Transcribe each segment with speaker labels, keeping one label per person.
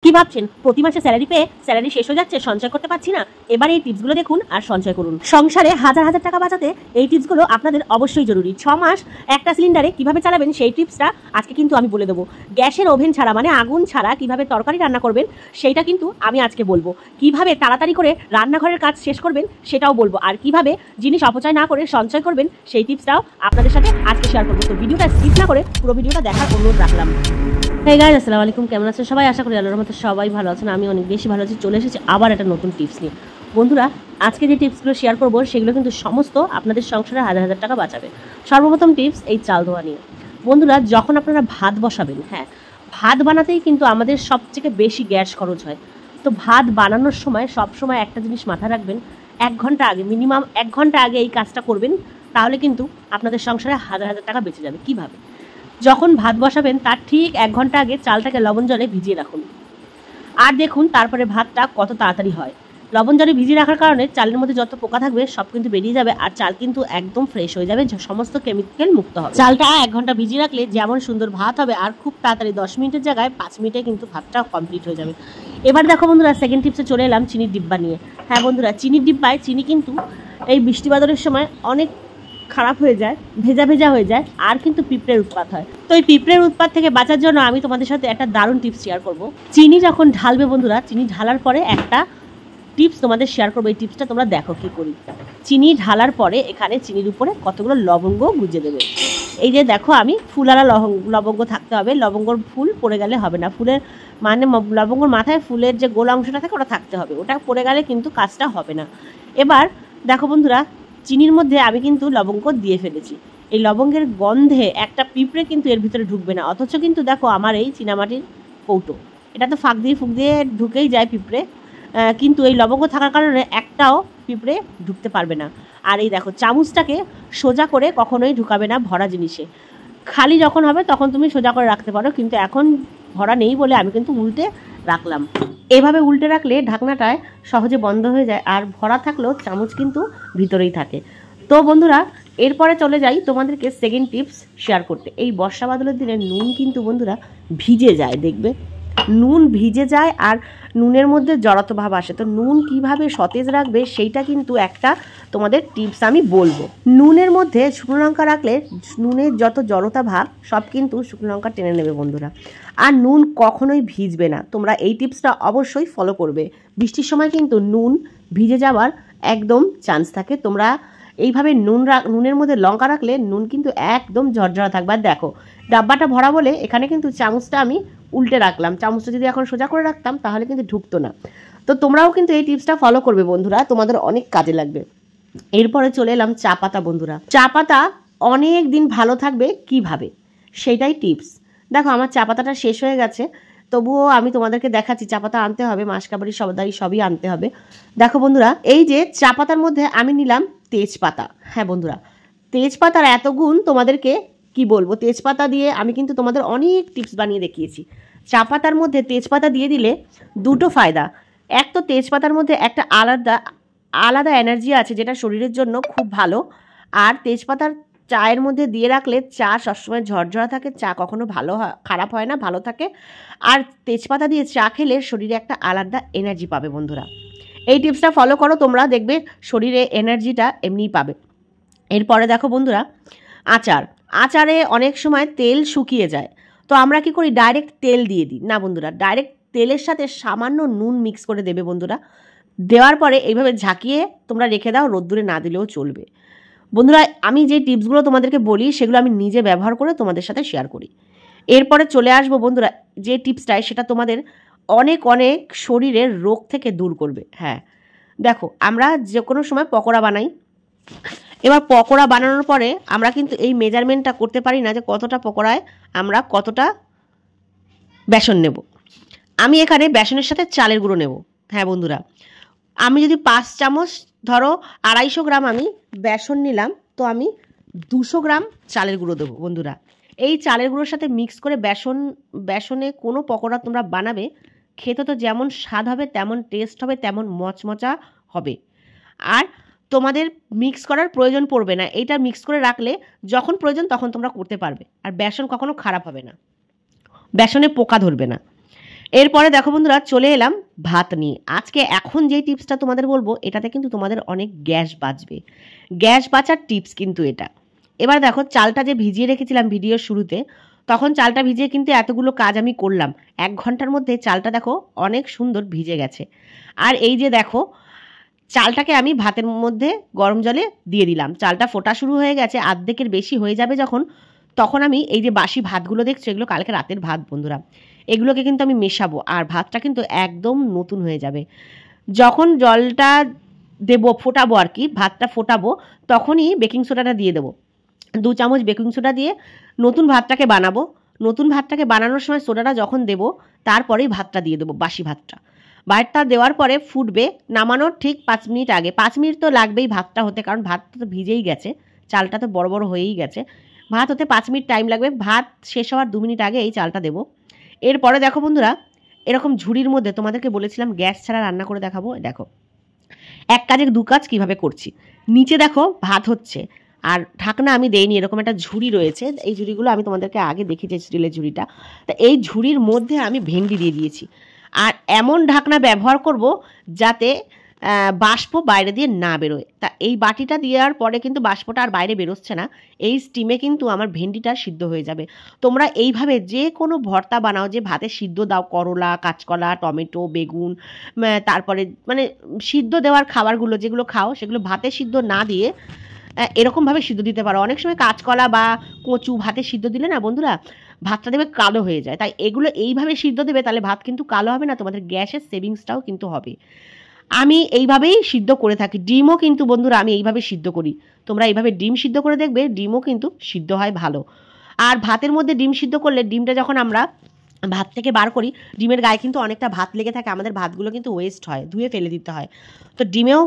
Speaker 1: কি ভাবছেন প্রতি মাসে স্যালারি পেয়ে স্যালারি শেষ হয়ে যাচ্ছে, সঞ্চয় করতে পারছি না? এবার এই টিপসগুলো দেখুন আর সঞ্চয় করুন। সংসারে হাজার হাজার টাকা বাঁচাতে এই টিপসগুলো আপনাদের অবশ্যই জরুরি। 6 মাস একটা সিলিন্ডারে কিভাবে চালাবেন সেই টিপসটা আজকে কিন্তু আমি বলে দেবো। গ্যাসের ওভেন ছাড়া মানে আগুন ছাড়া কিভাবে তরকারি রান্না করবেন সেইটা কিন্তু আমি আজকে বলবো। কিভাবে তাড়াতাড়ি করে রান্নাঘরের কাজ শেষ করবেন সেটাও বলবো। আর কিভাবে জিনিস অপচয় না করে সঞ্চয় করবেন সেই টিপসটাও আপনাদের সাথে আজকে শেয়ার করবো। তো ভিডিওটা স্কিপ না করে পুরো ভিডিওটা দেখার অনুরোধ রাখলাম। হে গাইস, আসসালামু আলাইকুম। কেমন আছেন সবাই? আশা করি আল্লাহর রহমতে সবাই ভালো আছেন। আমি অনেক বেশি ভালো আছি। চলে এসেছি আবার একটা নতুন টিপস নিয়ে। বন্ধুরা, আজকে যে টিপসগুলো শেয়ার করবো সেগুলো কিন্তু সমস্ত আপনাদের সংসারে হাজার হাজার টাকা বাঁচাবে। সর্বপ্রথম টিপস এই চাল ধোয়া নিয়ে। বন্ধুরা, যখন আপনারা ভাত বসাবেন, ভাত বানাতেই কিন্তু আমাদের সবথেকে বেশি গ্যাস খরচ হয়। তো ভাত বানানোর সময় সবসময় একটা জিনিস মাথায় রাখবেন, 1 ঘন্টা আগে, মিনিমাম 1 ঘন্টা আগে এই কাজটা করবেন। তাহলে কিন্তু আপনাদের সংসারে হাজার হাজার টাকা বেঁচে যাবে। কিভাবে? যখন ভাত বসাবেন তার ঠিক 1 ঘন্টা আগে চালটাকে লবণ জলে ভিজিয়ে রাখুন। আর দেখুন তারপরে ভাতটা কত তাড়াতাড়ি হয়। লবণ জলে ভিজিয়ে রাখার কারণে চালের মধ্যে যত পোকা থাকবে সব কিন্তু বেরিয়ে যাবে, আর চাল কিন্তু একদম ফ্রেশ হয়ে যাবে, সমস্ত কেমিক্যাল মুক্ত হবে। চালটা 1 ঘন্টা ভিজিয়ে রাখলে যেমন সুন্দর ভাত হবে, আর খুব তাড়াতাড়ি 10 মিনিটের জায়গায় 5 মিনিটে কিন্তু ভাতটা কমপ্লিট হয়ে যাবে। এবার দেখো বন্ধুরা, সেকেন্ড টিপসে চলে এলাম চিনির ডিব্বা নিয়ে। হ্যাঁ বন্ধুরা, চিনির ডিব্বায় চিনি কিন্তু এই বৃষ্টি বাদলের সময় অনেক খারাপ হয়ে যায়, ভেজা ভেজা হয়ে যায়, আর কিন্তু পিঁপড়ের উৎপাত হয়। তো এই পিঁপড়ের উৎপাত থেকে বাঁচার জন্য আমি তোমাদের সাথে একটা দারুণ টিপস শেয়ার করব। চিনি যখন ঢালবে বন্ধুরা, চিনি ঢালার পরে একটা টিপস তোমাদের শেয়ার করবো। এই টিপসটা তোমরা দেখো কি করি। চিনি ঢালার পরে এখানে চিনির উপরে কতগুলো লবঙ্গ গুজে দেবে। এই যে দেখো, আমি ফুলারা লবঙ্গ থাকতে হবে, লবঙ্গর ফুল পড়ে গেলে হবে না। ফুলের মানে লবঙ্গর মাথায় ফুলের যে গোল অংশটা থাকে ওটা থাকতে হবে, ওটা পড়ে গেলে কিন্তু কাজটা হবে না। এবার দেখো বন্ধুরা, চিনির মধ্যে আমি কিন্তু লবঙ্গ দিয়ে ফেলেছি। এই লবঙ্গের গন্ধে একটা পিঁপড়ে কিন্তু এর ভিতরে ঢুকবে না। অথচ কিন্তু দেখো আমার এই চীনামাটির কৌটো, এটা তো ফুক দিয়ে ঢুকেই যায় পিঁপড়ে, কিন্তু এই লবঙ্গ থাকার কারণে একটাও পিঁপড়ে ঢুকতে পারবে না। আর এই দেখো, চামচটাকে সোজা করে কখনোই ঢুকাবে না ভরা জিনিসে। খালি যখন হবে তখন তুমি সোজা করে রাখতে পারো, কিন্তু এখন ভরা নেই বলে আমি কিন্তু উল্টে রাখলাম। এভাবে উল্টে রাখলে ঢাকনাটায় সহজে বন্ধ হয়ে যায়, আর ভরা থাকলেও চামচ কিন্তু ভিতরেই থাকে। তো বন্ধুরা, এরপরে চলে যাই তোমাদেরকে সেকেন্ড টিপস শেয়ার করতে। এই বর্ষা বাদলের দিনে নুন কিন্তু বন্ধুরা ভিজে যায়, দেখবে নুন ভিজে যায় আর নুনের মধ্যে জড়াতো ভাব আসে। তো নুন কিভাবে সতেজ রাখবে সেইটা কিন্তু একটা তোমাদের টিপস আমি বলবো। নুনের মধ্যে শুকনো লঙ্কা রাখলে নুনের যত জড়তা ভাব সব কিন্তু শুকনো লঙ্কা টেনে নেবে বন্ধুরা। আর নুন কখনোই ভিজবে না। তোমরা এই টিপসটা অবশ্যই ফলো করবে। বৃষ্টির সময় কিন্তু নুন ভিজে যাওয়ার একদম চান্স থাকে। তোমরা এইভাবে নুনের মধ্যে লঙ্কা রাখলে নুন কিন্তু একদম ঝরঝরা থাকবে। আর দেখো, ডাব্বাটা ভরা বলে এখানে কিন্তু চামচটা আমি উল্টে রাখলাম। চামচটা যদি এখন সোজা করে রাখতাম তাহলে কিন্তু ঢুকতো না। তো তোমরাও কিন্তু এই টিপসটা ফলো করবে বন্ধুরা, তোমাদের অনেক কাজে লাগবে। এরপরে চলে এলাম চা পাতা। বন্ধুরা, চা পাতা অনেক দিন ভালো থাকবে কিভাবে, সেইটাই টিপস। দেখো, আমার চা পাতাটা শেষ হয়ে গেছে, তবুও আমি তোমাদেরকে দেখাচ্ছি। চা পাতা আনতে হবে, মাসকাবাড়ি সবদাই সবই আনতে হবে। দেখো বন্ধুরা, এই যে চা পাতার মধ্যে আমি নিলাম তেজপাতা। হ্যাঁ বন্ধুরা, তেজপাতার এত গুণ তোমাদেরকে কি বলবো। তেজপাতা দিয়ে আমি কিন্তু তোমাদের অনেক টিপস বানিয়ে দেখিয়েছি। চা পাতার মধ্যে তেজপাতা দিয়ে দিলে দুটো ফায়দা। এক তো তেজপাতার মধ্যে একটা আলাদা এনার্জি আছে যেটা শরীরের জন্য খুব ভালো। আর তেজপাতার চায়ের মধ্যে দিয়ে রাখলে চা সবসময় ঝরঝরা থাকে, চা কখনো খারাপ হয় না, ভালো থাকে। আর তেজপাতা দিয়ে চা খেলে শরীরে একটা আলাদা এনার্জি পাবে বন্ধুরা। এই টিপসটা ফলো করো, তোমরা দেখবে শরীরে এনার্জিটা এমনিই পাবে। এরপরে দেখো বন্ধুরা, আচারে অনেক সময় তেল শুকিয়ে যায়। তো আমরা কি করি, ডাইরেক্ট তেল দিয়ে দিই না বন্ধুরা। ডাইরেক্ট তেলের সাথে সামান্য নুন মিক্স করে দেবে বন্ধুরা। দেওয়ার পরে এইভাবে ঝাঁকিয়ে তোমরা রেখে দাও, রোদ্দুরে না দিলেও চলবে। বন্ধুরা, আমি যে টিপসগুলো তোমাদেরকে বলি সেগুলো আমি নিজে ব্যবহার করে তোমাদের সাথে শেয়ার করি। এরপরে চলে আসবো বন্ধুরা, যে টিপসটাই সেটা তোমাদের অনেক শরীরের রোগ থেকে দূর করবে। হ্যাঁ দেখো, আমরা যে কোনো সময় পকোড়া বানাই। এবার পকোড়া বানানোর পরে আমরা কিন্তু এই মেজারমেন্টটা করতে পারি না যে কতটা পকোড়ায় আমরা কতটা বেসন নেব। আমি এখানে বেসনের সাথে চালের গুঁড়ো নেব। হ্যাঁ বন্ধুরা, আমি যদি 5 চামচ, ধরো 250 গ্রাম আমি বেসন নিলাম, তো আমি 200 গ্রাম চালের গুঁড়ো দেবো বন্ধুরা। এই চালের গুঁড়োর সাথে মিক্স করে বেসনে কোনো পকোড়া তোমরা বানাবে, খেতে তো যেমন স্বাদ হবে, তেমন টেস্ট হবে, তেমন মচমচা হবে। আর তোমাদের মিক্স করার প্রয়োজন পড়বে না। এইটা মিক্স করে রাখলে যখন প্রয়োজন তখন তোমরা করতে পারবে। আর বেসন কখনো খারাপ হবে না, বেসনে পোকা ধরবে না। এরপরে দেখো বন্ধুরা চলে এলাম ভাত নিয়ে। আজকে এখন যে টিপসটা তোমাদের বলবো এটাতে কিন্তু তোমাদের অনেক গ্যাস বাঁচবে, গ্যাস বাঁচার টিপস কিন্তু এটা। এবার দেখো চালটা যে ভিজিয়ে রেখেছিলাম ভিডিওর শুরুতে, তখন চালটা ভিজিয়ে কিন্তু এতগুলো কাজ আমি করলাম, 1 ঘন্টার মধ্যে চালটা দেখো অনেক সুন্দর ভিজে গেছে। আর এই যে দেখো চালটাকে আমি ভাতের মধ্যে গরম জলে দিয়ে দিলাম, চালটা ফোটা শুরু হয়ে গেছে, অর্ধেকের বেশি হয়ে যাবে যখন, তখন আমি এই যে বাসি ভাতগুলো দেখছো এগুলো কালকে রাতের ভাত বন্ধুরা, এগুলোকে কিন্তু আমি মেশাবো আর ভাতটা কিন্তু একদম নতুন হয়ে যাবে। যখন জলটা দেবো ফোটাবো আর কি, ভাতটা ফোটাবো, তখনই বেকিং সোডাটা দিয়ে দেবো, 2 চামচ বেকিং সোডা দিয়ে নতুন ভাতটাকে বানাবো। নতুন ভাতটাকে বানানোর সময় সোডাটা যখন দেবো তারপরেই ভাতটা দিয়ে দেবো, বাসি ভাতটা দেওয়ার পরে ফুটবে, নামানোর ঠিক 5 মিনিট আগে, 5 মিনিট তো লাগবেই ভাতটা হতে, কারণ ভাত তো ভিজেই গেছে, চালটা তো বড় বড় হয়েই গেছে, ভাত হতে 5 মিনিট টাইম লাগবে। ভাত শেষ হওয়ার 2 মিনিট আগে এই চালটা দেবো। এরপরে দেখো বন্ধুরা এরকম ঝুড়ির মধ্যে, তোমাদেরকে বলেছিলাম গ্যাস ছাড়া রান্না করে দেখাবো, দেখো 1 কাজের 2 কাজ কীভাবে করছি। নিচে দেখো ভাত হচ্ছে আর ঢাকনা আমি দেইনি, এরকম একটা ঝুড়ি রয়েছে, এই ঝুড়িগুলো আমি তোমাদেরকে আগে দেখিয়েছি, স্টিলের ঝুড়িটা, তা এই ঝুড়ির মধ্যে আমি ভেন্ডি দিয়ে দিয়েছি। আর এমন ঢাকনা ব্যবহার করব যাতে বাষ্প বাইরে দিয়ে না বেরোয়। তা এই বাটিটা দেওয়ার পরে কিন্তু বাষ্পটা আর বাইরে বেরোচ্ছে না, এই স্টিমে কিন্তু আমার ভেন্ডিটা সিদ্ধ হয়ে যাবে। তোমরা এইভাবে যে কোনো ভর্তা বানাও, যে ভাতে সিদ্ধ দাও, করলা, কাঁচকলা, টমেটো, বেগুন, তারপরে মানে সিদ্ধ দেওয়ার খাবারগুলো যেগুলো খাও সেগুলো ভাতে সিদ্ধ না দিয়ে এরকমভাবে সিদ্ধ দিতে পারো। অনেক সময় কাঁচকলা বা কচু ভাতে সিদ্ধ দিলে না বন্ধুরা ভাতটা দেবে কালো হয়ে যায়, তাই এগুলো এইভাবে সিদ্ধ দেবে, তাহলে ভাত কিন্তু কালো হবে না, তোমাদের গ্যাসের সেভিংসটাও কিন্তু হবে। আমি এইভাবেই সিদ্ধ করে থাকি। ডিমও কিন্তু বন্ধুরা আমি এইভাবে সিদ্ধ করি, তোমরা এইভাবে ডিম সিদ্ধ করে দেখবে, ডিমও কিন্তু সিদ্ধ হয় ভালো। আর ভাতের মধ্যে ডিম সিদ্ধ করলে ডিমটা যখন আমরা ভাত থেকে বার করি, ডিমের গায়ে কিন্তু অনেকটা ভাত লেগে থাকে, আমাদের ভাতগুলো কিন্তু ওয়েস্ট হয়, ধুয়ে ফেলে দিতে হয়, তো ডিমেও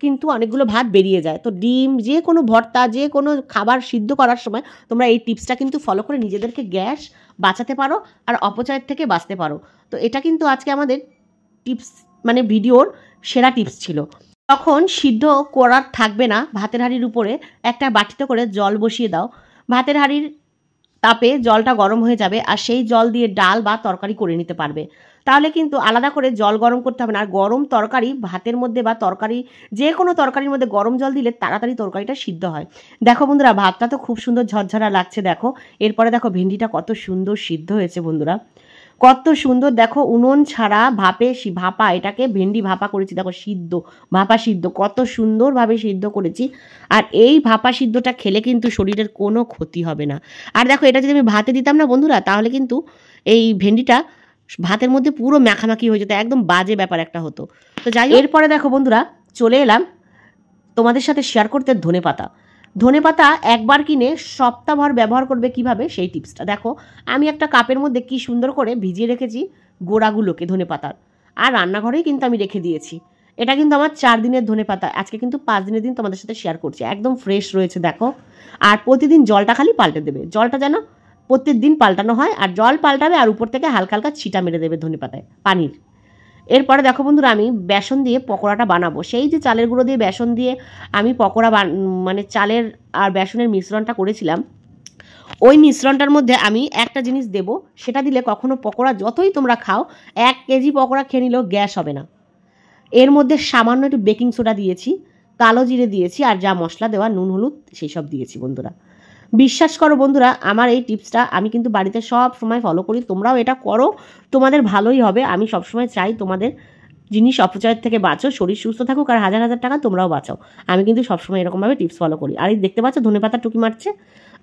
Speaker 1: কিন্তু অনেকগুলো ভাত বেরিয়ে যায়। তো ডিম যে কোনো ভর্তা যে কোনো খাবার সিদ্ধ করার সময় তোমরা এই টিপসটা কিন্তু ফলো করে নিজেদেরকে গ্যাস বাঁচাতে পারো আর অপচয়ের থেকে বাঁচতে পারো। তো এটা কিন্তু আজকে আমাদের টিপস মানে ভিডিওর সেরা টিপস ছিল। তখন সিদ্ধ করার থাকবে না, ভাতের হাঁড়ির উপরে একটা বাটিতে করে জল বসিয়ে দাও, ভাতের হাঁড়ির তাপে জলটা গরম হয়ে যাবে আর সেই জল দিয়ে ডাল বা তরকারি করে নিতে পারবে। তাহলে কিন্তু আলাদা করে জল গরম করতে হবে না। আর গরম তরকারি ভাতের মধ্যে বা তরকারি যে কোনো তরকারির মধ্যে গরম জল দিলে তাড়াতাড়ি তরকারিটা সিদ্ধ হয়। দেখো বন্ধুরা ভাতটা তো খুব সুন্দর ঝরঝরা লাগছে, দেখো এরপরে দেখো ভেন্ডিটা কত সুন্দর সিদ্ধ হয়েছে বন্ধুরা, কত সুন্দর দেখো, উনুন ছাড়া ভাপা, এটাকে ভেন্ডি ভাপা করেছি, দেখো সিদ্ধ ভাপা সিদ্ধ কত সুন্দরভাবে সিদ্ধ করেছি। আর এই ভাপা সিদ্ধটা খেলে কিন্তু শরীরের কোনো ক্ষতি হবে না। আর দেখো এটা যদি আমি ভাতে দিতাম না বন্ধুরা, তাহলে কিন্তু এই ভেন্ডিটা ভাতের মধ্যে পুরো মাখামাখি হয়ে যেত, একদম বাজে ব্যাপার একটা হতো। তো যাই এরপরে দেখো বন্ধুরা চলে এলাম তোমাদের সাথে শেয়ার করতে ধনেপাতা একবার কিনে সপ্তাহভর ব্যবহার করবে কিভাবে সেই টিপসটা। দেখো আমি একটা কাপের মধ্যে কি সুন্দর করে ভিজিয়ে রেখেছি গোড়াগুলোকে ধনেপাতার, আর রান্নাঘরেই কিন্তু আমি রেখে দিয়েছি। এটা কিন্তু আমার 4 দিনের ধনেপাতা, আজকে কিন্তু 5 দিনের দিন তোমাদের সাথে শেয়ার করছি, একদম ফ্রেশ রয়েছে দেখো। আর প্রতিদিন জলটা খালি পাল্টে দেবে, জলটা যেন প্রত্যেক দিন পাল্টানো হয়, আর জল পাল্টাবে আর উপর থেকে হালকা হালকা ছিটা মেরে দেবে ধনেপাতায় পানির। এরপরে দেখো বন্ধুরা আমি বেসন দিয়ে পকোড়াটা বানাবো। সেই যে চালের গুঁড়ো দিয়ে বেসন দিয়ে আমি পকোড়া মানে চালের আর বেসনের মিশ্রণটা করেছিলাম, ওই মিশ্রণটার মধ্যে আমি একটা জিনিস দেব, সেটা দিলে কখনো পকোড়া যতই তোমরা খাও 1 কেজি পকোড়া খেয়ে নিলেও গ্যাস হবে না। এর মধ্যে সামান্য একটু বেকিং সোডা দিয়েছি, কালো জিরে দিয়েছি, আর যা মশলা দেওয়া নুন হলুদ সেই সব দিয়েছি বন্ধুরা। বিশ্বাস করো বন্ধুরা আমার এই টিপসটা আমি কিন্তু বাড়িতে সব সময় ফলো করি, তোমরাও এটা করো, তোমাদের ভালোই হবে। আমি সবসময় চাই তোমাদের জিনিস অপচয়ের থেকে বাঁচো, শরীর সুস্থ থাকুক আর হাজার হাজার টাকা তোমরাও বাঁচাও। আমি কিন্তু সবসময় এরকমভাবে টিপস ফলো করি। আর এই দেখতে পাচ্ছ ধনেপাতা টুকি মারছে,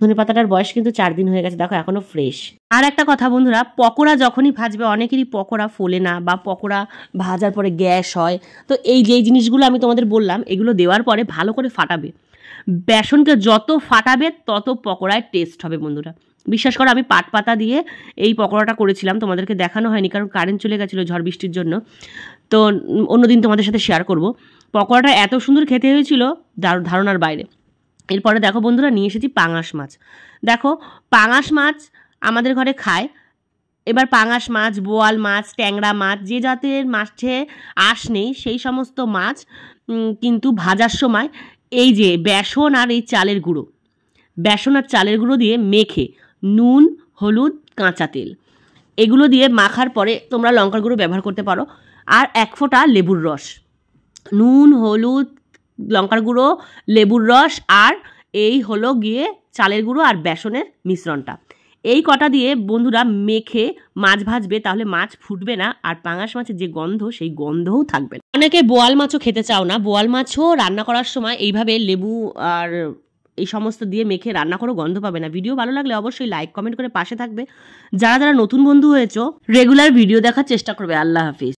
Speaker 1: ধনেপাতাটার বয়স কিন্তু 4 দিন হয়ে গেছে, দেখো এখনো ফ্রেশ। আর একটা কথা বন্ধুরা, পকোড়া যখনই ভাজবে অনেকেরই পকোড়া ফোলে না বা পকোড়া ভাজার পরে গ্যাস হয়, তো এই যেই জিনিসগুলো আমি তোমাদের বললাম এগুলো দেওয়ার পরে ভালো করে ফাটাবে, বেসনকে যত ফাটাবে তত পকোড়ায় টেস্ট হবে বন্ধুরা। বিশ্বাস করো আমি পাট পাতা দিয়ে এই পকোড়াটা করেছিলাম, তোমাদেরকে দেখানো হয়নি কারণ কারেন্ট চলে গেছিলো ঝড় বৃষ্টির জন্য, তো অন্যদিন তোমাদের সাথে শেয়ার করব। পকোড়াটা এত সুন্দর খেতে হয়েছিল ধারণার বাইরে। এরপরে দেখো বন্ধুরা নিয়ে এসেছি পাঙাশ মাছ। দেখো পাঙাশ মাছ আমাদের ঘরে খায়, এবার পাঙাশ মাছ, বোয়াল মাছ, ট্যাংরা মাছ, যে জাতের মাছে আঁশ নেই সেই সমস্ত মাছ কিন্তু ভাজার সময় এই যে বেসন আর এই চালের গুঁড়ো দিয়ে মেখে নুন হলুদ কাঁচা তেল এগুলো দিয়ে মাখার পরে তোমরা লঙ্কার গুঁড়ো ব্যবহার করতে পারো, আর 1 ফোঁটা লেবুর রস, নুন, হলুদ, লঙ্কার গুঁড়ো, লেবুর রস, আর এই হলো গিয়ে চালের গুঁড়ো আর বেসনের মিশ্রণটা। এই কটা দিয়ে বন্ধুরা মেখে মাছ ভাজবে, তাহলে মাছ ফুটবে না, আর পাঙাশ মাছের যে গন্ধ সেই গন্ধও থাকবে না। অনেকে বোয়াল মাছও খেতে চাও না, বোয়াল মাছও রান্না করার সময় এইভাবে লেবু আর এই সমস্ত দিয়ে মেখে রান্না করো, গন্ধ পাবে না। ভিডিও ভালো লাগলে অবশ্যই লাইক কমেন্ট করে পাশে থাকবে। যারা যারা নতুন বন্ধু হয়েছো রেগুলার ভিডিও দেখার চেষ্টা করবে। আল্লাহ হাফিজ।